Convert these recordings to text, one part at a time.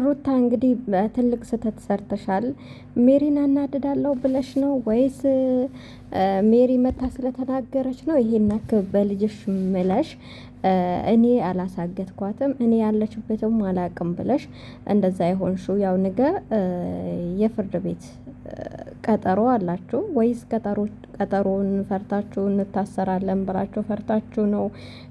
ሩታ እንግዲህ ትልቅ ስህተት ሰርተሻል። ሜሪን አናድዳለሁ ብለሽ ነው ወይስ ሜሪ መታ ስለተናገረች ነው ይሄን ያክል በልጅሽ ምለሽ እኔ አላሳገትኳትም እኔ ያለችበትም አላቅም ብለሽ እንደዛ የሆንሽው? ያው ነገ የፍርድ ቤት ቀጠሮ አላችሁ ወይስ ቀጠሮውን ፈርታችሁ እንታሰራለን ብላችሁ ፈርታችሁ ነው?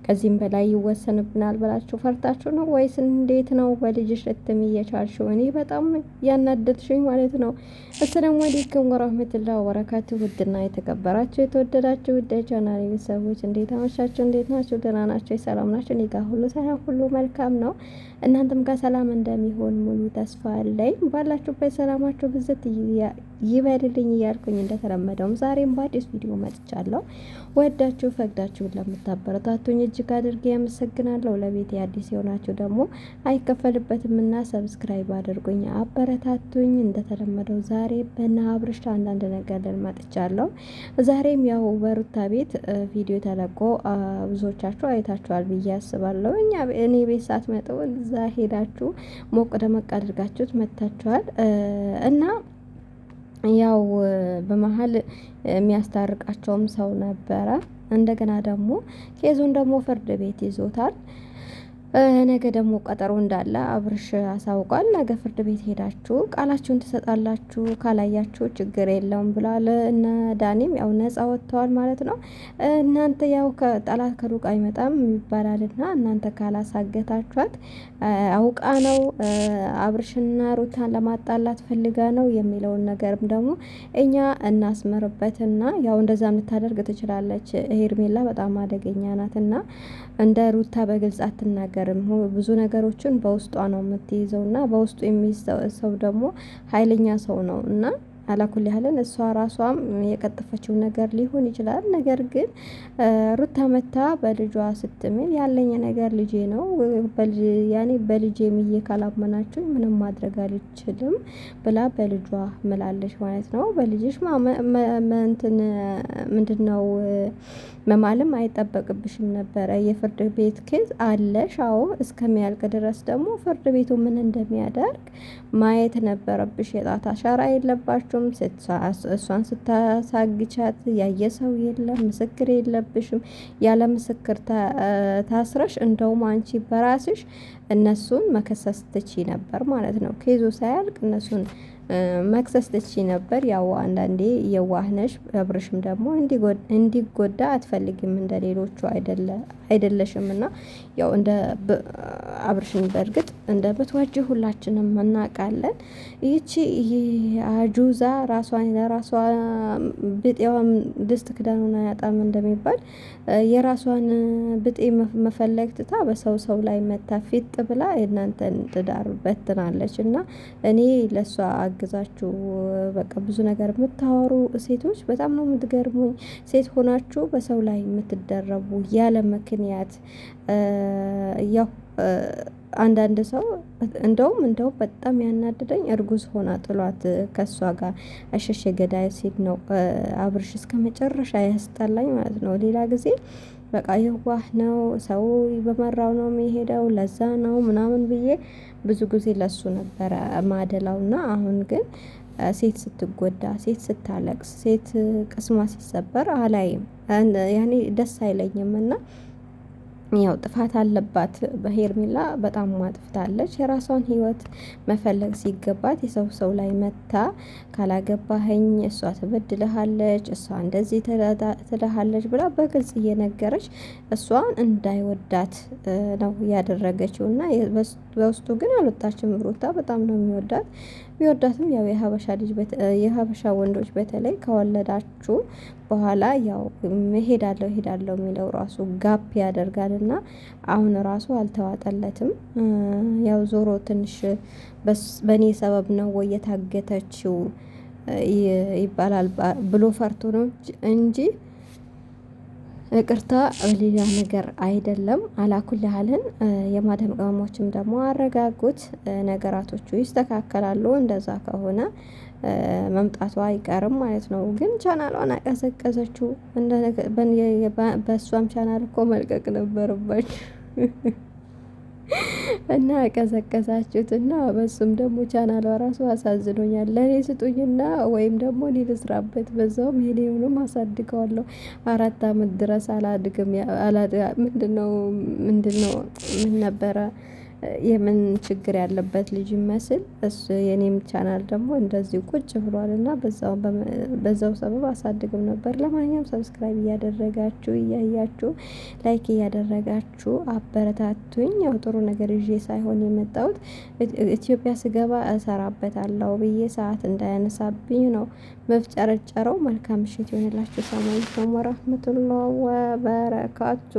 ከዚህም በላይ ይወሰንብናል ብላችሁ ፈርታችሁ ነው ወይስ እንዴት ነው? በልጅሽ ልትም እየቻልሽው እኔ በጣም ያናደድሽኝ ማለት ነው። አሰላሙ አለይኩም ወራህመቱላሂ ወበረካቱ። ውድና የተከበራችሁ የተወደዳችሁ ውድ ቻናሌ ቤተሰቦች እንዴት አመሻችሁ? እንዴት ናችሁ? ደህና ናችሁ? ሰላም ናችሁ? እኔ ጋር ሁሉ ሰላም ሁሉ መልካም ነው። እናንተም ጋር ሰላም እንደሚሆን ሙሉ ተስፋ አለኝ። ባላችሁበት ሰላማችሁ ብዝት ይበልልኝ እያልኩኝ እንደተለመደውም ዛሬም በአዲስ ቪዲዮ መጥቻለሁ። ወዳችሁ ፈቅዳችሁ ለምታበረታቱኝ እጅግ አድርጌ ያመሰግናለሁ። ለቤት አዲስ የሆናችሁ ደግሞ አይከፈልበትም እና ሰብስክራይብ አድርጉኝ አበረታቱኝ። እንደተለመደው ዛሬ በእነ አብርሽ አንዳንድ ነገር መጥቻለሁ። ዛሬም ያው በሩታ ቤት ቪዲዮ ተለቆ ብዙዎቻችሁ አይታችኋል ብዬ አስባለሁ። እኔ ቤት ሳትመጡ እዛ ሄዳችሁ ሞቅ ደመቅ አድርጋችሁት መጥታችኋል እና ያው በመሀል የሚያስታርቃቸውም ሰው ነበረ። እንደገና ደግሞ ኬዙን ደግሞ ፍርድ ቤት ይዞታል። ነገ ደግሞ ቀጠሮ እንዳለ አብርሽ አሳውቋል። ነገ ፍርድ ቤት ሄዳችሁ ቃላችሁን ትሰጣላችሁ፣ ካላያችሁ ችግር የለውም ብሏል። እነ ዳኒም ያው ነጻ ወጥተዋል ማለት ነው። እናንተ ያው ከጠላት ከሩቅ አይመጣም ይባላልና እናንተ ካላሳገታችኋት አውቃ ነው አብርሽና ሩታን ለማጣላት ፈልጋ ነው የሚለውን ነገርም ደግሞ እኛ እናስመርበትና ያው እንደዛ የምታደርግ ትችላለች። ሄርሜላ በጣም አደገኛ ናትና እንደ ሩታ በግልጽ አትናገርም። ብዙ ነገሮችን በውስጧ ነው የምትይዘው እና በውስጡ የሚይዝ ሰው ደግሞ ኃይለኛ ሰው ነው እና አላኩል ያህልን እሷ ራሷም የቀጠፈችው ነገር ሊሆን ይችላል። ነገር ግን ሩታ መታ በልጇ ስትምል ያለኝ ነገር ልጄ ነው ያኔ በልጄ ምዬ ካላመናችሁ ምንም ማድረግ አልችልም ብላ በልጇ ምላለች ማለት ነው። በልጅሽ እንትን ምንድነው መማልም አይጠበቅብሽም ነበረ። የፍርድ ቤት ኬዝ አለሽ። አዎ እስከሚያልቅ ድረስ ደግሞ ፍርድ ቤቱ ምን እንደሚያደርግ ማየት ነበረብሽ። የጣት አሻራ የለባችሁም። እሷን ስታሳግቻት ያየ ሰው የለም፣ ምስክር የለብሽም። ያለ ምስክር ታስረሽ እንደውም አንቺ በራስሽ እነሱን መከሰስ ትቺ ነበር ማለት ነው። ኬዙ ሳያልቅ እነሱን መክሰስ ትቺ ነበር። ያው አንዳንዴ የዋህነሽ አብርሽም ደግሞ እንዲጎዳ አትፈልጊም። እንደ ሌሎቹ አይደለሽም እና ያው እንደ አብርሽን በእርግጥ እንደ ብትወጂ ሁላችንም እናውቃለን። ይቺ አጁዛ ራሷን ለራሷ ብጤዋም ድስት ክዳኑን አያጣም እንደሚባል የራሷን ብጤ መፈለግ ትታ በሰው ላይ መታ ፊጥ ብላ የእናንተን ትዳር በትናለች እና እኔ ለሷ አግዛችሁ በቃ ብዙ ነገር የምታወሩ ሴቶች በጣም ነው የምትገርሙኝ። ሴት ሆናችሁ በሰው ላይ የምትደረቡ ያለ ምክንያት ያው አንዳንድ ሰው እንደውም በጣም ያናደደኝ እርጉዝ ሆና ጥሏት ከሷ ጋር አሸሸ ገዳይ ሲል ነው አብርሽ እስከ መጨረሻ ያስጠላኝ ማለት ነው። ሌላ ጊዜ በቃ የዋህ ነው ሰው በመራው ነው የሚሄደው ለዛ ነው ምናምን ብዬ ብዙ ጊዜ ለሱ ነበረ ማደላውና አሁን ግን ሴት ስትጎዳ፣ ሴት ስታለቅስ፣ ሴት ቅስሟ ሲሰበር አላይም። ያኔ ደስ አይለኝም እና ያው ጥፋት አለባት በሄርሜላ በጣም ማጥፍታለች። የራሷን ህይወት መፈለግ ሲገባት ሰው ላይ መታ ካላገባኸኝ እሷ ትበድልሃለች፣ እሷ እንደዚህ ትልሃለች ብላ በግልጽ እየነገረች እሷን እንዳይወዳት ነው ያደረገችው እና በውስጡ ግን አልወጣችም። ሩታ በጣም ነው የሚወዳት። ቢወዳትም ያው የሀበሻ ወንዶች በተለይ ከወለዳችሁ በኋላ ያው እሄዳለሁ የሚለው ራሱ ጋፕ ያደርጋልና አሁን ራሱ አልተዋጠለትም። ያው ዞሮ ትንሽ በእኔ ሰበብ ነው ወይ የታገተችው ይባላል ብሎ ፈርቶ ነው እንጂ ይቅርታ ሌላ ነገር አይደለም። አላኩል ያህልን የማዳም ቅመሞችም ደግሞ አረጋጉት፣ ነገራቶቹ ይስተካከላሉ። እንደዛ ከሆነ መምጣቷ አይቀርም ማለት ነው። ግን ቻናሏን አቀዘቀዘችው። በእሷም ቻናል እኮ መልቀቅ ነበረባችሁ። እና ቀዘቀዛችሁትና በሱም ደግሞ ቻናሏ ራሱ አሳዝኖኛል። ለእኔ ስጡኝና ወይም ደግሞ እኔ ልስራበት፣ በዛውም የኔውንም አሳድገዋለሁ። 4 አመት ድረስ አላድግም። ምንድነው ምን ነበረ የምን ችግር ያለበት ልጅ ይመስል እሱ የኔም ቻናል ደግሞ እንደዚሁ ቁጭ ብሏል እና በዛው ሰበብ አሳድግም ነበር። ለማንኛውም ሰብስክራይብ እያደረጋችሁ እያያችሁ ላይክ እያደረጋችሁ አበረታቱኝ። ያው ጥሩ ነገር ይዤ ሳይሆን የመጣሁት ኢትዮጵያ ስገባ እሰራበታለሁ ብዬ ሰዓት እንዳያነሳብኝ ነው መፍጨረጨረው። መልካም ምሽት ይሆንላችሁ። ሰላም ወራህመቱላሂ ወበረካቱ